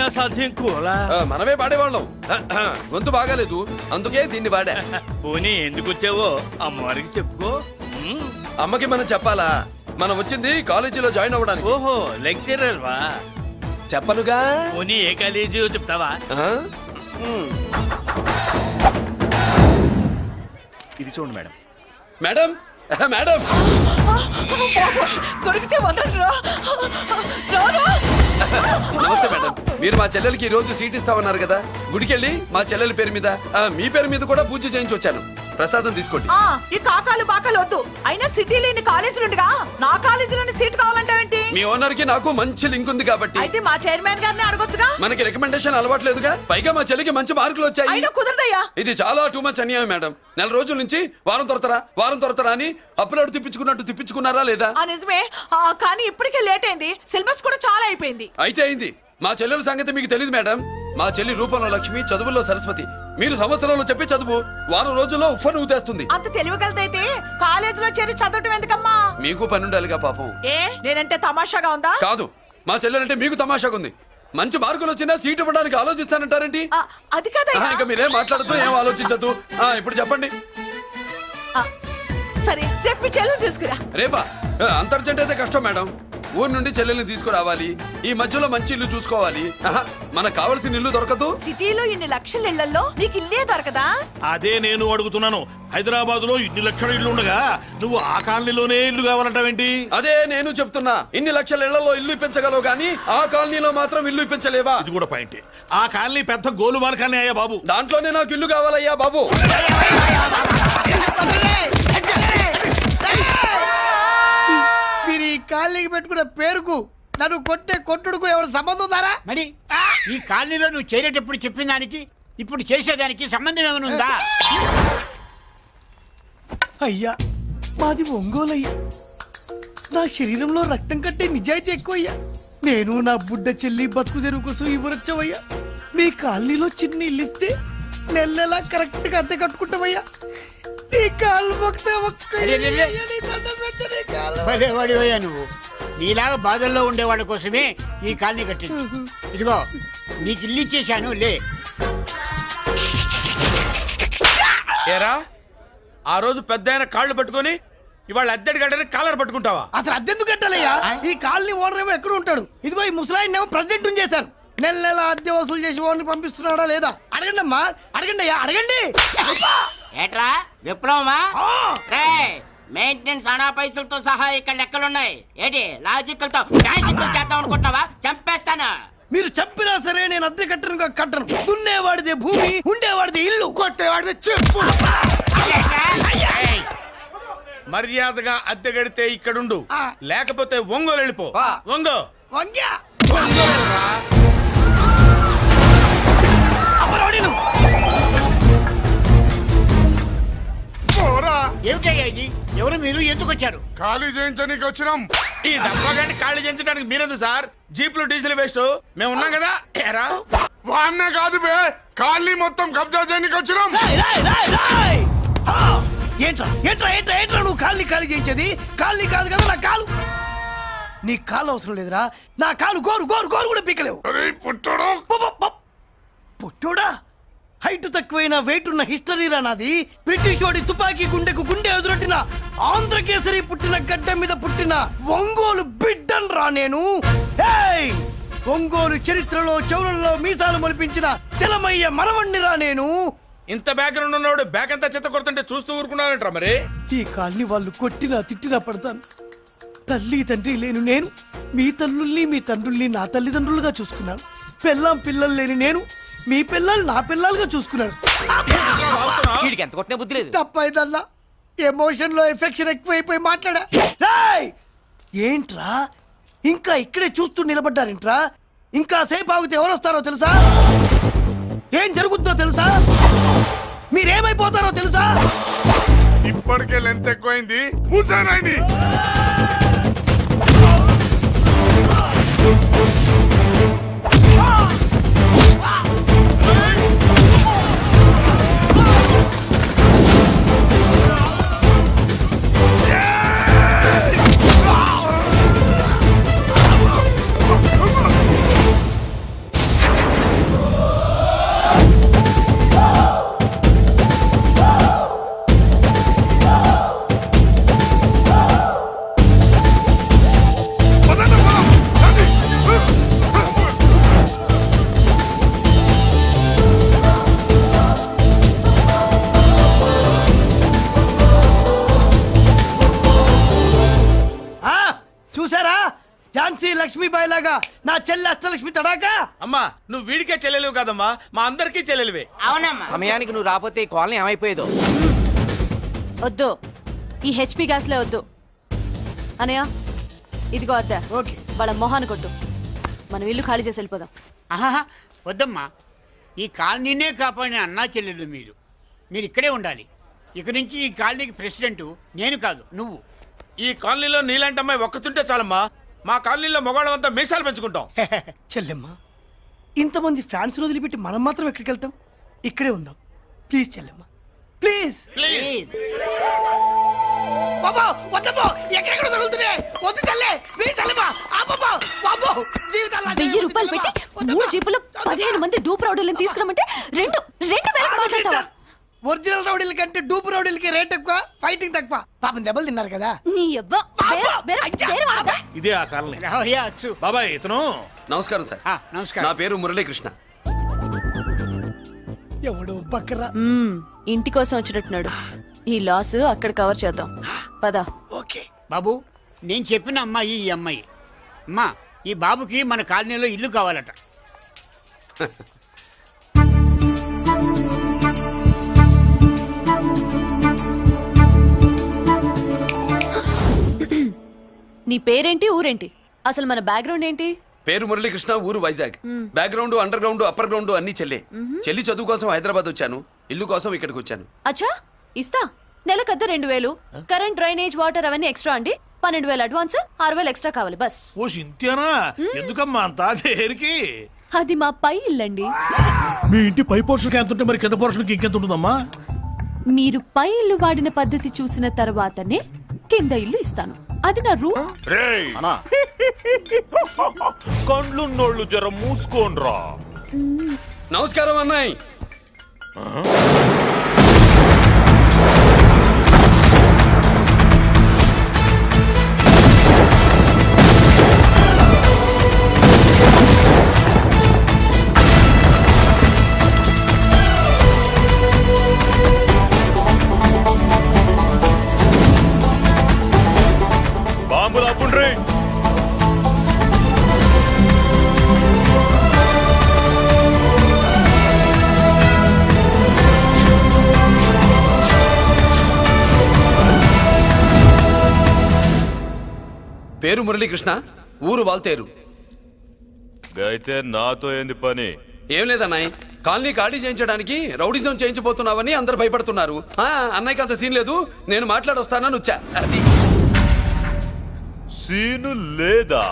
అసాధ్యం కూలా మనమే పాడేవాళ్ళం. గొంతు బాగాలేదు, అందుకే దీన్ని వాడా. పోనీ ఎందుకు వచ్చావో అమ్మవారికి చెప్పుకో. అమ్మకి మనం చెప్పాలా? మనం వచ్చింది కాలేజీలో జాయిన్ అవ్వడానికి. ఓహో, లెక్చరర్ వా? చెప్పనుగా. పోనీ ఏ కాలేజీ చెప్తావా? ఇది చూడండి మేడం. మేడం మేడం దొరికితే వదలరా. నమస్తే మేడం. మీరు మా చెల్లెలకి ఈ రోజు సీట్ ఇస్తామన్నారు కదా, గుడికెళ్ళి మా చెల్లెల పేరు మీద మీ పేరు మీద కూడా పూజ చేయించి వచ్చాను. ప్రసాదం తీసుకోండి. ఈ కాకాలు బాకాలు వద్దు. అయినా సిటీలో ఇన్ని కాలేజీలు ఉండగా నా కాలేజీలోని సీట్ కావాలంటావేంటి? మీ ఓనర్ కి నాకు మంచి లింక్ ఉంది కాబట్టి. అయితే మా చైర్మన్ గారిని అడగొచ్చుగా. మనకి రికమెండేషన్ అలవాట్లేదుగా, పైగా మా చెల్లికి మంచి మార్కులు వచ్చాయి. అయినా కుదరదయ్యా. ఇది చాలా టూ మచ్ అన్యాయం మేడం. నెల రోజుల నుంచి వారం తొరతరా అని అప్లోడ్ తిప్పించుకున్నారా లేదా? నిజమే, కానీ ఇప్పటికే లేట్ అయింది. సిలబస్ కూడా చాలా అయిపోయింది. అయితే అయింది. మా చెల్లెల సంగతి మీకు తెలియదు మేడం. మా చెల్లి రూపంలో లక్ష్మి, చదువుల్లో సరస్వతి. మీరు సంవత్సరంలో చెప్పే చదువు వారం రోజుల్లో ఉఫ్ఫను ఊదేస్తుంది. అంత తెలివిగలదైతే కాలేజీలో చేరి చదవటం ఎందుకమ్మా? మీకు పని ఉండాలిగా పాపం. నేనంటే తమాషాగా ఉందా? కాదు, మా చెల్లెలంటే మీకు తమాషాగా ఉంది. మంచి మార్కులు వచ్చినా సీట్ ఇవ్వడానికి ఆలోచిస్తానంటారేంటి? అది కాదయ్యా. ఇంకా మీరేం మాట్లాడుతూ ఏం ఆలోచించద్దు. ఇప్పుడు చెప్పండి. సరే, రేపు మీ చెల్లెలు తీసుకురా. రేపా? అంత అర్జెంట్ అయితే కష్టం మేడం. ఊరు నుండి చెల్లెల్ని తీసుకురావాలి, ఈ మధ్యలో మంచి ఇల్లు చూసుకోవాలి. మనకు కావాల్సిన ఇల్లు దొరకదు. సిటీలో ఇన్ని లక్షల ఇళ్లలో నీకు ఇల్లే దొరకదా? అదే నేను అడుగుతున్నాను. హైదరాబాద్ లో ఇన్ని లక్షల ఇల్లు ఉండగా నువ్వు ఆ కాలనీలోనే ఇల్లు కావాలంటావేంటి? అదే నేను చెప్తున్నా. ఇన్ని లక్షల ఇళ్లలో ఇల్లు ఇప్పించగలవు గానీ ఆ కాలనీలో మాత్రం ఇల్లు ఇప్పించలేవా? ఇది కూడా పాయింట్. ఆ కాలనీ పెద్ద గోలుమాల కాలనీ అయ్యా బాబు. దాంట్లోనే నాకు ఇల్లు కావాలయ్యా బాబు. మీరు ఈ కాలనీకి పెట్టుకున్న పేరుకు నన్ను కొట్టే కొట్టుడుకు ఎవరు సంబంధం ఉందారా? మరి ఈ కాలనీలో నువ్వు చేరేటప్పుడు చెప్పిన దానికి ఇప్పుడు చేసేదానికి సంబంధం ఏమైనా ఉందా? అయ్యా, మాది ఒంగోలు అయ్యా. నా శరీరంలో రక్తం కట్టే నిజాయితీ ఎక్కువయ్యా. నేను నా బుడ్డ చెల్లి బతుకు తెరువు కోసం ఇవ్వరొచ్చావయ్యా. మీ కాలనీలో చిన్న ఇల్లు ఇస్తే నెలలా కరెక్ట్ గా అద్దె కట్టుకుంటామయ్యా. భలేవాడివయ్యా నువ్వు. నీలాగా బాధల్లో ఉండేవాళ్ళ కోసమే ఈ కాలనీ కట్టింది. ఇదిగో నీకు ఇల్లు ఇచ్చేశాను, లే. ఏరా, ఆ రోజు పెద్ద కాళ్ళు పట్టుకొని ఇవాళ అద్దెడి గడ్డని కాలర్ పట్టుకుంటావా? అసలు అద్దెందుకు కట్టాలయ్యా? ఈ కాలనీ ఓనర్ ఏమో ఎక్కడ ఉంటాడు? ఇదిగో ఈ ముసలాయిన్ ఏమో ప్రెసిడెంట్ చేశారు. నెల అద్దె వసూలు చేసి ఓనర్ పంపిస్తున్నాడా లేదా అడగండి అమ్మా. అడగండి అయ్యా, అడగండి. ఏట్రా విప్లవమా? మెయింటెనెన్స్ అనా పైసలతో సహా ఇక్కడ లెక్కలున్నాయి. ఏంటి లాజికల్ తో చేద్దాం అనుకుంటున్నావా? చంపేస్తాను. మీరు చెప్పినా సరే నేను అద్దె కట్టను. దున్నేవాడిదే భూమి, ఉండేవాడిదే ఇల్లు, కొట్టేవాడిదే చెప్పు. మర్యాదగా అద్దె గడితే ఇక్కడుండు, లేకపోతే ఒంగోలు వెళ్ళిపో. ఒంగో వంగ్యా ఏమిటయ్యా ఇది? ఎవరు మీరు? ఎందుకు వచ్చారు? ఖాళీ చేయించడానికి వచ్చినాం. ఈ డబ్బా గంట ఖాళీ చేయించడానికి మీరెందు సార్? జీప్లు డీజిల్ వేస్ట్, మేము ఉన్నాం కదా. ఏరా వాన్నే కాదు బే, ఖాళీ మొత్తం కబ్జా చేయడానికి వచ్చినాం. ఏంట్రా నువ్వు ఖాళీ చేయించేది? ఖాళీ కాదు కదా నా కాలు. నీ కాలు అవసరం లేదురా, నా కాలు గోరు కూడా పీకలేవు. పుట్టోడా? హైట్ తక్కువైన వెయిట్ ఉన్న హిస్టరీరా నాది. బ్రిటిష్ వాడి తుపాకీ గుండెకు గుండె ఎదురొట్టిన ఆంధ్రకేసరి పుట్టిన గడ్డ మీద పుట్టిన ఒంగోలు బిడ్డన్ రా నేను. ఒంగోలు చరిత్రలో చౌరల్లో మీసాలు మొలిపించిన చలమయ్య మనవణ్ణి రా నేను. ఇంత బ్యాక్గ్రౌండ్ ఉన్నవాడు బ్యాక్ అంతా చెత్త కొడుతుంటే చూస్తూ ఊరుకున్నారంట. మరి ఈ కాల్ని వాళ్ళు కొట్టినా తిట్టినా పడతాను. తల్లి తండ్రి లేను నేను మీ తల్లుల్ని మీ తండ్రుల్ని నా తల్లిదండ్రులుగా చూసుకున్నాను. పెళ్ళాం పిల్లలు లేని నేను మీ పిల్లలు నా పిల్లలుగా చూసుకున్నాడు. తప్పైదల్లా ఎమోషన్ లో ఎఫెక్షన్ ఎక్కువైపోయి మాట్లాడా. ఏంట్రా ఇంకా ఇక్కడే చూస్తూ నిలబడ్డారేంట్రా? ఇంకా సేపు ఆగితే ఎవరు వస్తారో తెలుసా? ఏం జరుగుతుందో తెలుసా? మీరేమైపోతారో తెలుసా? ఇప్పటికే లెంత్ ఎక్కువైంది. మూసానాయని నా చెల్లి అష్టలక్ష్మి తడాకా అమ్మా నువ్వు వీడికే చెల్లెలివి కాదమ్మా మా అందరికీ చెల్లెలివే. అవునమ్మా. సమయానికి నువ్వు రాకపోతే ఈ కాలనీ ఏమైపోయేదో. వద్దు, ఈ హెచ్పి గ్యాస్లే వద్దు. అనయ్య ఇదిగో అద్దా, ఓకే వాళ్ళ మొహాన్ని కొట్టు. మనం ఇల్లు ఖాళీ చేసి వెళ్ళిపోదాం. ఆహా, వద్దమ్మా. ఈ కాలనీనే కాపాడిన అన్నా చెల్లెలు మీరు. మీరు ఇక్కడే ఉండాలి. ఇక నుంచి ఈ కాలనీకి ప్రెసిడెంట్ నేను కాదు, నువ్వు. ఈ కాలనీలో నీలాంటి అమ్మాయి ఒక్కతుంటే చాలమ్మా. మా కాలనీలో మగవాళ్ళంతా మీసాలు పెంచుకుంటాం. చెల్లెమ్మ, ఇంతమంది ఫ్యాన్స్ వదిలిపెట్టి మనం మాత్రం ఎక్కడికి వెళ్తాం? ఇక్కడే ఉందాం ప్లీజ్ చెల్లెమ్మ, ప్లీజ్. ప్లీజ్. బాబా వద్దమ్మా, ఎక్కడెక్కడ తగులుతున్నాయి, వద్దు చెల్లె, ప్లీజ్ చెల్లెమ్మ, ఆపమ్మా, బాబో, జీవితాలు 1000 రూపాయలు పెట్టి 3 జీపులు 15 మంది డూప్ రౌడీలను తీసుకురమంటే 2,000 మాట్లాడతావా? ఒరిజినల్ రౌడీల కంటే డూపు రౌడీలకి రేట్ ఎక్కువ, ఫైటింగ్ తక్కువ. పాపం దెబ్బలు తిన్నారు కదా. నీ అవ్వ వేరే వాడదా? ఇదే ఆ కాలనీ. రావయ్యా, అచ్చు. బాబాయ్ ఇతను. నమస్కారం సార్. నమస్కారం. నా పేరు మురళీకృష్ణ. ఎవడో బక్కరా. ఇంటి కోసం వచ్చినట్టున్నాడు. ఈ లాస్ అక్కడ కవర్ చేద్దాం పద. ఓకే బాబు, నేను చెప్పిన అమ్మాయి ఈ అమ్మాయి. అమ్మా, ఈ బాబుకి మన కాలనీలో ఇల్లు కావాలట. నీ పేరేంటి, ఊరేంటి, అసలు మన బ్యాక్గ్రౌండ్ ఏంటి? పేరు మురళీకృష్ణ, ఊరు Vizag. Background under ground upper ground అన్ని చెల్లె. చెల్లి చదువు కోసం హైదరాబాద్ వచ్చాను, ఇల్లు కోసం ఇక్కడికి వచ్చాను. అచ్చా, ఇస్తా. నెలకద్ద 2000, కరెంట్, డ్రైనేజ్, వాటర్ అవన్నీ ఎక్స్ట్రా అండి. 12,000 అడ్వాన్స్, 6,000 ఎక్స్ట్రా కావాలి బస్. ఓ సింత్యానా, ఎందుకమ్మా అంతా చేరికి? అది మా పై ఇల్లండి. మీ ఇంటి పై పోర్షన్కి ఎంత ఉంటే మరి కింద పోర్షన్కి ఇంకెంత ఉంటుందమ్మా? మీరు పై ఇల్లు వాడిన పద్ధతి చూసిన తర్వాతనే కింద ఇల్లు ఇస్తాను. అది నా రూమ్. కండ్లున్నోళ్ళు జర మూసుకోండ్రా. నమస్కారం అన్నాయ్. బాంబులు ఆపుండ్రీ. పేరు మురళీకృష్ణ, ఊరు వాల్తేరు. అయితే నాతో ఏంది పని? ఏం లేదన్నాయ్, కాలనీ ఖాళీ చేయించడానికి రౌడీజం చేయించబోతున్నావని అందరు భయపడుతున్నారు. అన్నయ్యకి అంత సీన్ లేదు, నేను మాట్లాడొస్తానని వచ్చా. అది సీను లేదా?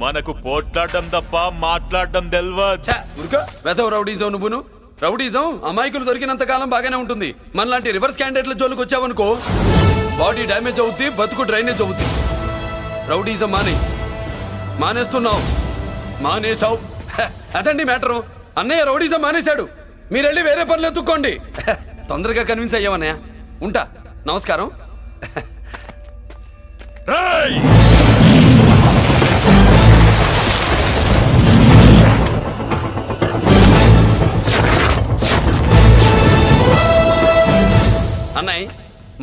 మనకు పోట్లాడడం తప్ప మాట్లాడడం తెల్వా. ఉరుకో, వెధవ రౌడీజం నువ్వును. రౌడీజం అమాయకులు దొరికినంత కాలం బాగానే ఉంటుంది. మనలాంటి రివర్స్ క్యాండిడేట్ల జోలికి వచ్చావనుకో, బాడీ డ్యామేజ్ అవుద్ది, బతుకు డ్రైనేజ్ అవుద్ది. రౌడీజం మానేస్తున్నావు, మానేసావు. అదండి మ్యాటరు. అన్నయ్య రౌడీజం మానేశాడు, మీరెళ్ళి వేరే పనులు ఎత్తుక్కోండి. తొందరగా కన్విన్స్ అయ్యావన్నయ్య. ఉంటా, నమస్కారం. అన్నయ్య,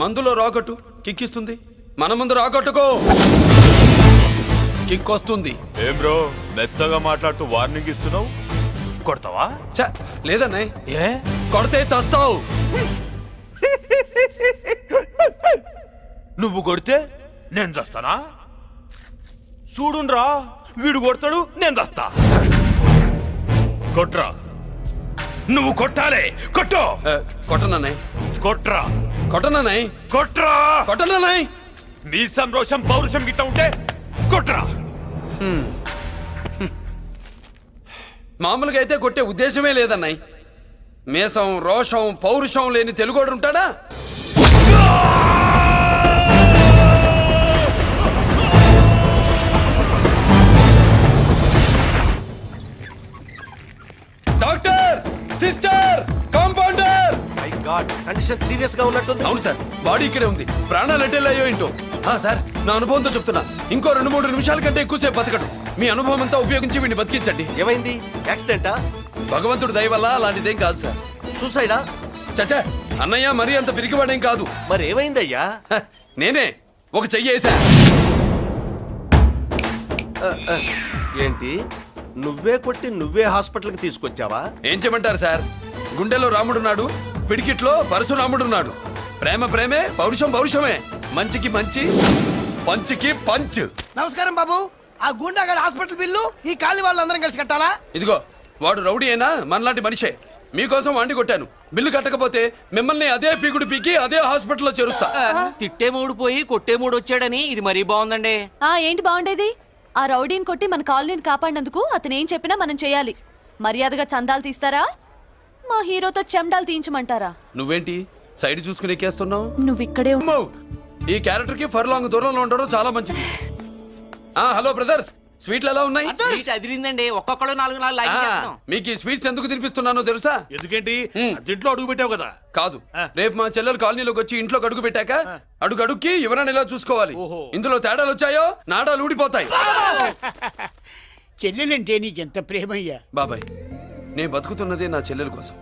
మందులో రాకట్టు కిక్కిస్తుంది, మన ముందు రాకట్టుకో కిక్ వస్తుంది. ఏం బ్రో మెత్తగా మాట్లాడుతూ వార్నింగ్ ఇస్తున్నావు? కొడతావా? లేదన్నయ్య, ఏ కొడితే చస్తావు. నువ్వు కొడితే నేను చస్తానా? చూడుండ్రా, వీడు కొడతాడు, నేను చస్తా. కొట్రా, నువ్వు కొట్టాలి. కొట్టు. కొట్టనన్నయ్య, కొట్రా, కొట్టనన్నయ్య, కొట్రా, కొట్టనన్నయ్య. మీ సంరోషం పౌరుషం గిట్ట ఉంటే కొట్రా. మామూలుగా అయితే కొట్టే ఉద్దేశమే లేదన్నయ్య. మేషం, రోషం, పౌరుషం లేని తెలుగోడు ఉంటాడా? Doctor, sister, compounder. My God, condition serious గా ఉన్నట్టుంది. అవును సార్, బాడీ ఇక్కడే ఉంది. ప్రాణాలు ఎట్టేళ్ళయ్యో ఏంటో. సార్, నా అనుభవంతో చెప్తున్నా, ఇంకో 2-3 నిమిషాల కంటే ఎక్కువసేపు బతకడు. మీ అనుభవం అంతా ఉపయోగించి వీడిని బతికించండి. ఏమైంది? యాక్సిడెంటా? భగవంతుడు దయ వల్ల అలాంటిదేం కాదు సార్. సూసైడా? చచ్చా, అన్నయ్య మరీ అంత పిరికివాడేం కాదు. మరి ఏమైందయ్యా? నేనే ఒక చెయ్యి వేసా. ఏంటి నువ్వే కొట్టి నువ్వే హాస్పిటల్కి తీసుకొచ్చావా? ఏం చేయమంటారు సార్? గుండెలో రాముడున్నాడు, పిడికిట్లో పరశురాముడున్నాడు. ప్రేమ ప్రేమే, పౌరుషం పౌరుషమే. మంచికి మంచి, పంచికి పంచ్. నమస్కారం బాబు. ఆ గుండాగడ్ హాస్పిటల్ బిల్లు ఈ కాలి వాళ్ళందరం కలిసి కట్టాలా? ఇదిగో వాడు రౌడీ అయినా మనలాంటి మనిషే. మీకోసం వండి కొట్టాను. బిల్లు కట్టకపోతే మిమ్మల్ని అదే పీకుడు పీకి అదే హాస్పిటల్లో చేరుస్తా. తిట్టే మూడు పోయి కొట్టే మూడు వచ్చాడని ఇది మరీ బాగుందండి. ఏంటి బాగుండేది? ఆ రౌడీని కొట్టి మన కాలనీని కాపాడినందుకు అతను ఏం చెప్పినా మనం చేయాలి. మర్యాదగా చందాలు తీస్తారా, మా హీరోతో చెండాలు తీయించమంటారా? నువ్వేంటి సైడ్ చూసుకుని ఎక్కేస్తున్నావు? నువ్వు ఇక్కడే అమ్మో! ఈ క్యారెక్టర్ కి ఫర్ లాంగ్ దూరంలో ఉండడం చాలా మంచిది. హలో బ్రదర్స్, స్వీట్లు ఎలా ఉన్నాయి? అదిరిందండి. ఒక్కొక్కడు 4 లైక్ చేస్తాం. మీకు ఈ స్వీట్స్ ఎందుకు తినిపిస్తున్నానో తెలుసా? ఎందుకేంటి దీంట్లో అడుగు పెట్టావు కదా. కాదు, రేపు మా చెల్లెలు కాలనీలోకి వచ్చి ఇంట్లో అడుగు పెట్టాక అడుగుకి ఎవరైనా ఇలా చూసుకోవాలి. ఇందులో తేడాలు వచ్చాయో నాడాలు ఊడిపోతాయి. చెల్లెలంటే నీకెంత ప్రేమయ్యా. బాబాయ్, నేను బతుకుతున్నదే నా చెల్లెల కోసం.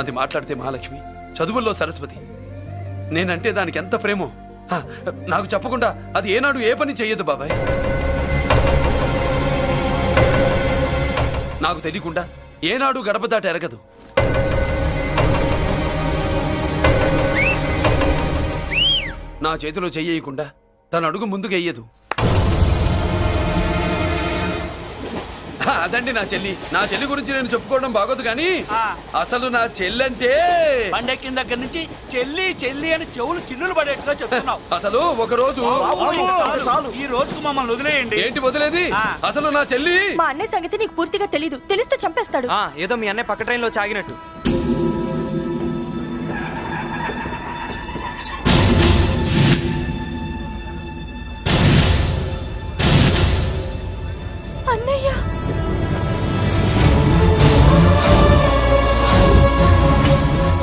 అది మాట్లాడితే మహాలక్ష్మి, చదువుల్లో సరస్వతి. నేనంటే దానికి ఎంత ప్రేమో నాకు చెప్పకుండా అది ఏనాడు ఏ పని చెయ్యదు బాబాయ్. నాకు తెలియకుండా ఏనాడు గడప దాట ఎరగదు. నా చేతిలో చెయ్యకుండా తన అడుగు ముందుకు వెయ్యదు. అదండి నా చెల్లి. నా చెల్లి గురించి నేను చెప్పుకోవడం బాగోదు కానీ అసలు నా చెల్లంటే పండెక్కిన దగ్గర నుంచి చెల్లి చెల్లి అని చెవులు చిల్లులు పడేట్టుగా చెప్తున్నావు. అసలు ఒక రోజు ఈ రోజుకు మమ్మల్ని వదిలేయండి. ఏంటి వదిలేది? అసలు నా చెల్లి మా అన్నయ్య సంగతి నీకు పూర్తిగా తెలీదు. తెలిస్తే చంపేస్తాడు. ఏదో మీ అన్నయ్య పక్క ట్రైన్లో చాగినట్టు. అన్నయ్య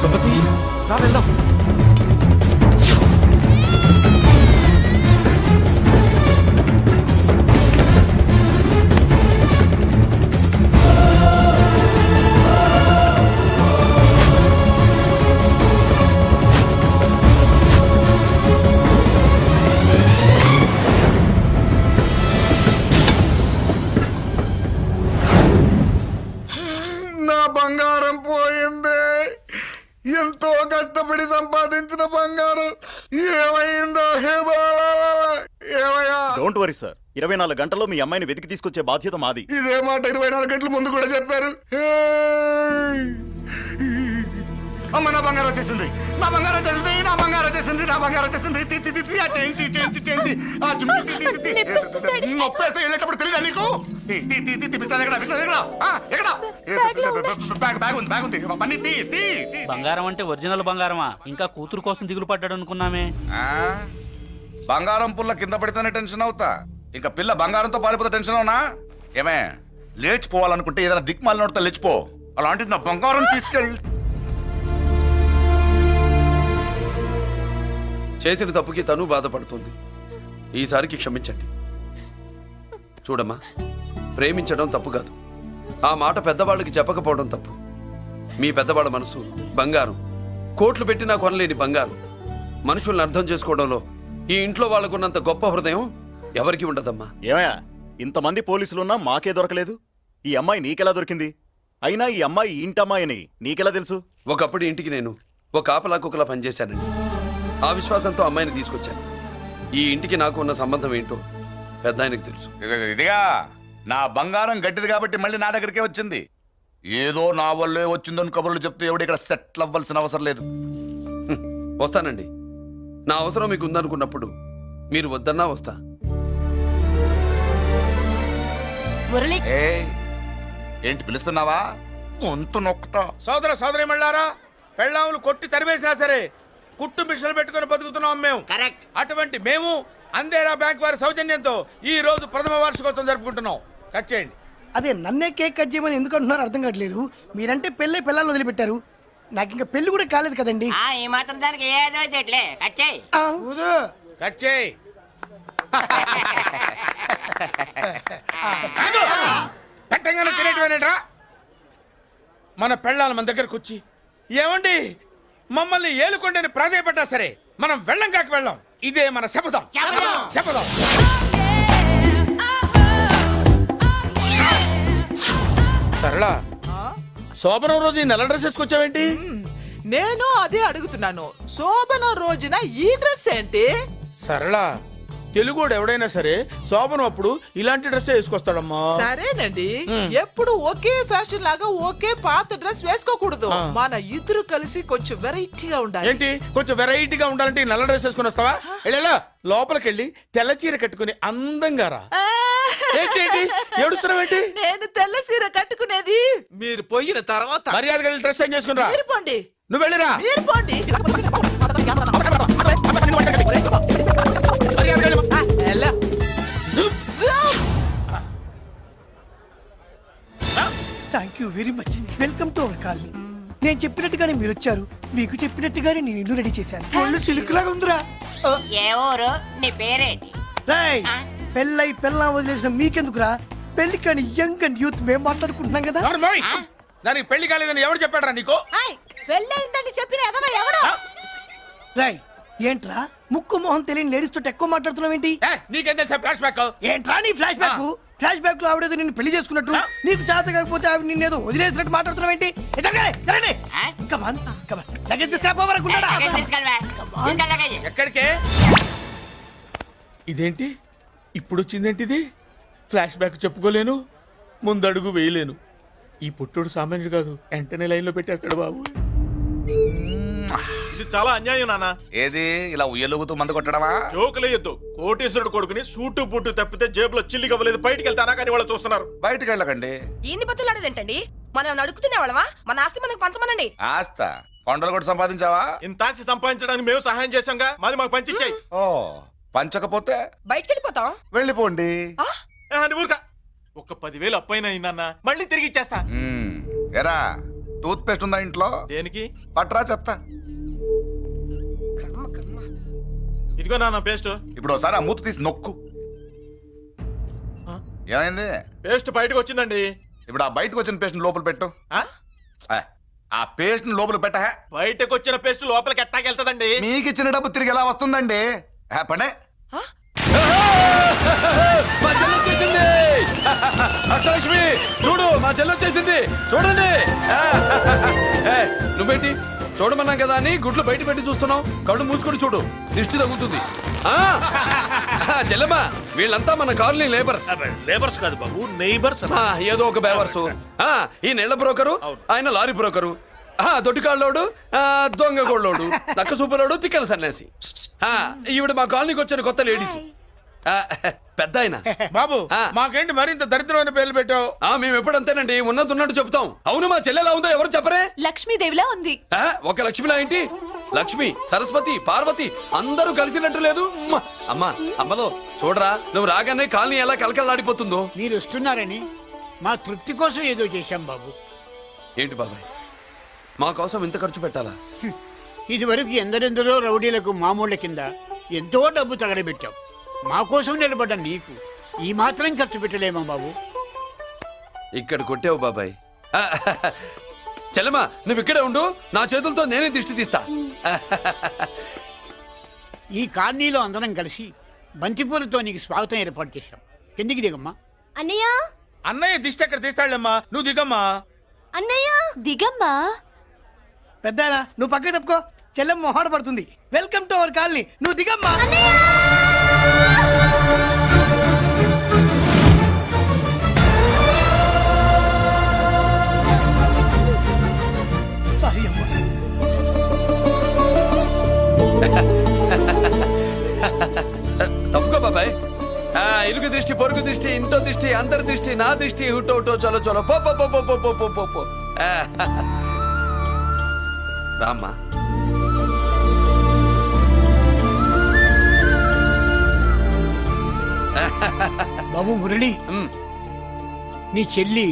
సుమతి, రా వెళ్దాం. నా బంగారం పోయింది. ఎంతో కష్టపడి సంపాదించిన బంగారం ఏమైందో హే బాబా, ఏమయ్యా? డోంట్ వరీ సార్, 24 గంటల్లో మీ అమ్మాయిని వెతికి తీసుకొచ్చే బాధ్యత మాది. ఇదే మాట 24 గంటల ముందు కూడా చెప్పారు. అమ్మ, నా బంగారం వచ్చేసింది, నా బంగారం వచ్చేసింది, నా బంగారం వచ్చేసింది, నా బంగారం వచ్చేసింది. ఆ చేయించి చేయించి చేయించి ఆ చుమ్మి నొప్పేస్తే వెళ్ళేటప్పుడు తెలియదా నీకు? బ్యాగ్ ఉంది, బ్యాగ్ ఉంది. పని తీ తీ. బంగారం అంటే ఒరిజినల్ బంగారమా? ఇంకా కూతురు కోసం దిగులు పడ్డాడు అనుకున్నామే. బంగారం పుల్ల కింద పడితేనే టెన్షన్ అవుతా, ఇంకా పిల్ల బంగారంతో పారిపోతే టెన్షన్ అవునా? ఏమే, లేచిపోవాలనుకుంటే ఏదైనా దిక్మాల నోడితే లేచిపో. అలాంటిది నా బంగారం తీసుకెళ్ళి. చేసిన తప్పుకి తను బాధపడుతుంది. ఈసారికి క్షమించండి. చూడమ్మా, ప్రేమించడం తప్పు కాదు. ఆ మాట పెద్దవాళ్ళకి చెప్పకపోవడం తప్పు. మీ పెద్దవాళ్ళ మనసు బంగారం, కోట్లు పెట్టినా కొనలేని బంగారం. మనుషుల్ని అర్థం చేసుకోవడంలో ఈ ఇంట్లో వాళ్ళకున్నంత గొప్ప హృదయం ఎవరికి ఉండదమ్మా. ఏమయ్యా, ఇంతమంది పోలీసులున్నా మాకే దొరకలేదు. ఈ అమ్మాయి నీకెలా దొరికింది? అయినా ఈ అమ్మాయి ఇంటమ్మాయి అని నీకెలా తెలుసు? ఒకప్పుడు ఇంటికి నేను ఒక ఆపలా కుక్కలా పనిచేశానండి. ఆ విశ్వాసంతో అమ్మాయిని తీసుకొచ్చాను. ఈ ఇంటికి నాకు ఉన్న సంబంధం ఏంటో పెద్ద ఆయనకు తెలుసు. ఇదిగా నా బంగారం గట్టిది కాబట్టి మళ్ళీ నా దగ్గరికే వచ్చింది. ఏదో నా వల్లే వచ్చిందని కబుర్లు చెప్తే ఎవడు ఇక్కడ సెటిల్ అవ్వాల్సిన అవసరం లేదు. వస్తానండి. నా అవసరం మీకు ఉందనుకున్నప్పుడు మీరు వద్దన్నా వస్తా. మురళి, ఏంటి పిలుస్తున్నావా? వంతు నొక్కుతా. సోదర సోదరి మళ్ళారా, పెళ్ళాములు కొట్టి తరివేసినా సరే కుట్టు మిషన్లు పెట్టుకుని బతుకుతున్నాం మేము. కరెక్ట్. అటువంటి మేము అందేరా బ్యాంక్ వారి సౌజన్యంతో ఈ రోజు ప్రథమ వార్షికోత్సవం జరుపుకుంటున్నాం. కట్ చేయండి. అదే నన్నే కేక్ కట్ చేయమని ఎందుకు అంటున్నారో అర్థం కావట్లేదు. మీరంటే పెళ్ళే పిల్లల్ని వదిలిపెట్టారు. నాకు ఇంకా పెళ్లి కూడా కాలేదు కదండి. ఈ మాత్రం దానికి ఏదో చెట్లే కట్ చేయి. కట్ చేయి. పెట్టంగానే తినేటివేనేట్రా? మన పెళ్ళాలు మన దగ్గరకు వచ్చి ఏమండి మమ్మల్ని ఏలుకొండని ప్రాధాయపడ్డా సరే మనం వెళ్ళం కాక వెళ్ళాం. ఇదే మన శపథం. శపథం. సరళ శోభనం రోజు ఈ నల్ల డ్రెస్ వేసుకొచ్చావేంటి? నేను అదే అడుగుతున్నాను, శోభన రోజున ఈ డ్రెస్ ఏంటి? సరళ తెలుగుడు ఎవడైనా సరే శోభనం అప్పుడు ఇలాంటి డ్రెస్ వేసుకొస్తాడమ్మా. సరేనండి, ఎప్పుడు ఒకే ఫ్యాషన్ లాగా ఒకే పాత డ్రెస్ వేసుకోకూడదు. మన ఇద్దరు కలిసి కొంచెం వెరైటీగా ఉండాలి. ఏంటి కొంచెం వెరైటీగా ఉండాలంటే ఈ నల్ల డ్రెస్ వేసుకుని వస్తావా? వెళ్ళా లోపలికి వెళ్ళి తెల్ల చీర కట్టుకుని అందంగా రా. ఏంటి ఏడుస్తున్నావేంటి? నేను తెల్ల సీర కట్టుకునేది మీరు పోయిన తర్వాత. మర్యాదగా వెళ్ళి డ్రెస్ చేంజ్ చేసుకుని రా. మీరు పోండి, నువ్వు వెళ్ళిరా. మీరు పోండి. మర్యాదగా వెళ్ళి. ఎలా? Thank you very much. Welcome to our colony. నేను చెప్పినట్టుగానే మీరు వచ్చారు, మీకు చెప్పినట్టుగానే నేను ఇల్లు రెడీ చేశాను. ఒళ్ళు సిల్క్ లాగా ఉందిరా. ఏ ఊరు? నీ పేరేంటి? రాయ్ పెళ్ళై పెళ్ళా వదిలేసిన మీకెందుకురా? పెళ్లి కాని యంగ్ అండ్ యూత్ మేము మాట్లాడుకుంటున్నాం కదా. నోర్మోయ్. దానికి పెళ్లి కాలేదని ఎవరు చెప్పాడరా నీకు? పెళ్ళయిందని చెప్పిన ఎదవ ఎవడు? రాయ్ ఏంట్రా ముక్కు మొహం తెలియని లేడీస్ తోటి ఎక్కువ మాట్లాడుతున్నావు ఏంటి? నీకేం తెలుసా ఫ్లాష్ బ్యాక్? ఏంట్రా నీ ఫ్లాష్ బ్యాక్? ఫ్లాష్ బ్యాక్ లో ఆవిడేదో నిన్ను పెళ్లి చేసుకున్నట్టు, నీకు చేత కాకపోతే ఆవిడ నిన్నేదో వదిలేసినట్టు మాట్లాడుతున్నావు ఏంటి? ఎక్కడికే? ఇదేంటి ఇప్పుడు వచ్చిందేంటి? ఇది ఫ్లాష్ బ్యాక్ చెప్పుకోలేను, ముందడుగు వేయలేను. ఈ పుట్టుడు సామాన్యుడు కాదు, వెంటనే లైన్ లో పెట్టేస్తాడు బాబు. ఇది చాలా అన్యాయం నాన్న. ఏది ఇలా ఉయ్యలుగుతూ మందు కొట్టడమా? జోకులేయొద్దు. కోటేశ్వరుడు కొడుకుని సూటు బూటు తప్పితే జేబులో చిల్లి కవ్వలేదు, బయటికి వెళ్తానా కానీ వాళ్ళు చూస్తున్నారు. బయటికి వెళ్ళకండి. ఈయన్ని బతులాడేదేంటండి? మనం అడుగుతున్న వాళ్ళమా? మన ఆస్తి మనకు పంచమనండి. ఆస్త కొండలు కూడా సంపాదించావా? ఇంత ఆస్తి సంపాదించడానికి మేము సహాయం చేశాంగా, మాది మాకు పంచిచ్చాయి. ఓ పంచకపోతే బయటికి వెళ్ళిపోతాం. వెళ్ళిపోండి. ఊరుక. ఒక 10,000 అప్పైన నాన్న, మళ్ళీ తిరిగి ఇచ్చేస్తా. ఎరా టూత్ పేస్ట్ ఉందా ఇంట్లో? దేనికి? పట్రా చెప్తా. ఇదిగో నాన్న పేస్ట్. ఇప్పుడు ఒకసారి ఆ మూత తీసి నొక్కు. ఏమైంది? పేస్ట్ బయటకు వచ్చిందండి. ఇప్పుడు ఆ బయటకు వచ్చిన పేస్ట్ లోపల పెట్టు. ఆ? ఆ పేస్ట్ లోపల పెట్ట. బయటకు వచ్చిన పేస్ట్ లోపలికి ఎట్టాకెళ్తదండి? మీకు ఇచ్చిన డబ్బు తిరిగి ఎలా వస్తుందండి? పనే మా చెల్లి వచ్చేసింది. అష్టలక్ష్మి చూడు, మా చెల్లి వచ్చేసింది. చూడండి. నువ్వేంటి చూడమన్నాం కదా అని గుడ్లు బయట పెట్టి చూస్తున్నావు? కళ్ళు మూసుకొని చూడు, దిష్టి తగులుతుంది. చెల్లెమ్మా, వీళ్ళంతా మన కాలనీ లేబర్స్. లేబర్స్ కాదు బాబు, నైబర్స్. ఏదో ఒక బేవర్సు. ఈ నెల బ్రోకరు, ఆయన లారీ బ్రోకరు, దొడ్డికాళ్ళోడు, దొంగ గోళ్ళోడు, నక్క సూపరోడు, తిక్కల సన్యాసి. ఈవిడ మా కాలనీకి వచ్చిన కొత్త లేడీస్. పెద్ద ఆయన. బాబు మాకేంటి మరి ఇంత దరిద్రమైన పేర్లు పెట్టావు? మేము ఎప్పుడంతేనండి, ఉన్నట్టు చెప్తాం. అవును, మా చెల్లెలా ఉందో ఎవరు చెప్పరే? లక్ష్మీదేవిలా ఉంది. ఒక లక్ష్మిలా ఏంటి? లక్ష్మి, సరస్వతి, పార్వతి అందరూ కలిసినట్టు లేదు. అమ్మా అమ్మలో చూడరా, నువ్వు రాగానే కాలనీ ఎలా కలకలాడిపోతుందో. మీరు వస్తున్నారని మా తృప్తి కోసం ఏదో చేశాం బాబు. ఏంటి బాబాయ్, మా కోసం ఇంత ఖర్చు పెట్టాలా? ఇదివరకు ఎందరెందరో రౌడీలకు మామూళ్ళ కింద ఎంతో డబ్బు తగలబెట్టాం. మా కోసం నిలబడ్డ నీకు ఈ మాత్రం ఖర్చు పెట్టలేమా బాబు? ఇక్కడ కొట్టావు బాబాయ్. చెల్లెమ్మా, నువ్వు ఇక్కడే ఉండు, నా చేతులతో నేనే దిష్టి తీస్తా. ఈ కాలనీలో అందరం కలిసి బంతిపూలతో నీకు స్వాగతం ఏర్పాటు చేశాం. కిందికి దిగమ్మా. అన్నయ్య, అన్నయ్య దిష్టి ఎక్కడ తీస్తాడమ్మా? నువ్వు దిగమ్మా. అన్నయ్య దిగమ్మా. పెద్దాయనా నువ్వు పక్కకి తప్పుకో, చెల్లెమ్మ మొహాట పడుతుంది. Welcome to our colony. నువ్వు దిగమ్మా. సారీ అమ్మా. తప్పుకో బాబాయ్. ఇరుగు దృష్టి, పొరుగు దృష్టి, ఇంటో దృష్టి, అందరి దృష్టి, నా దృష్టి, హుటో హుటో, చలో చలో, పో పో పో పో పో పో పో పో. రామ్మా. బాబు మురళి, నీ చెల్లి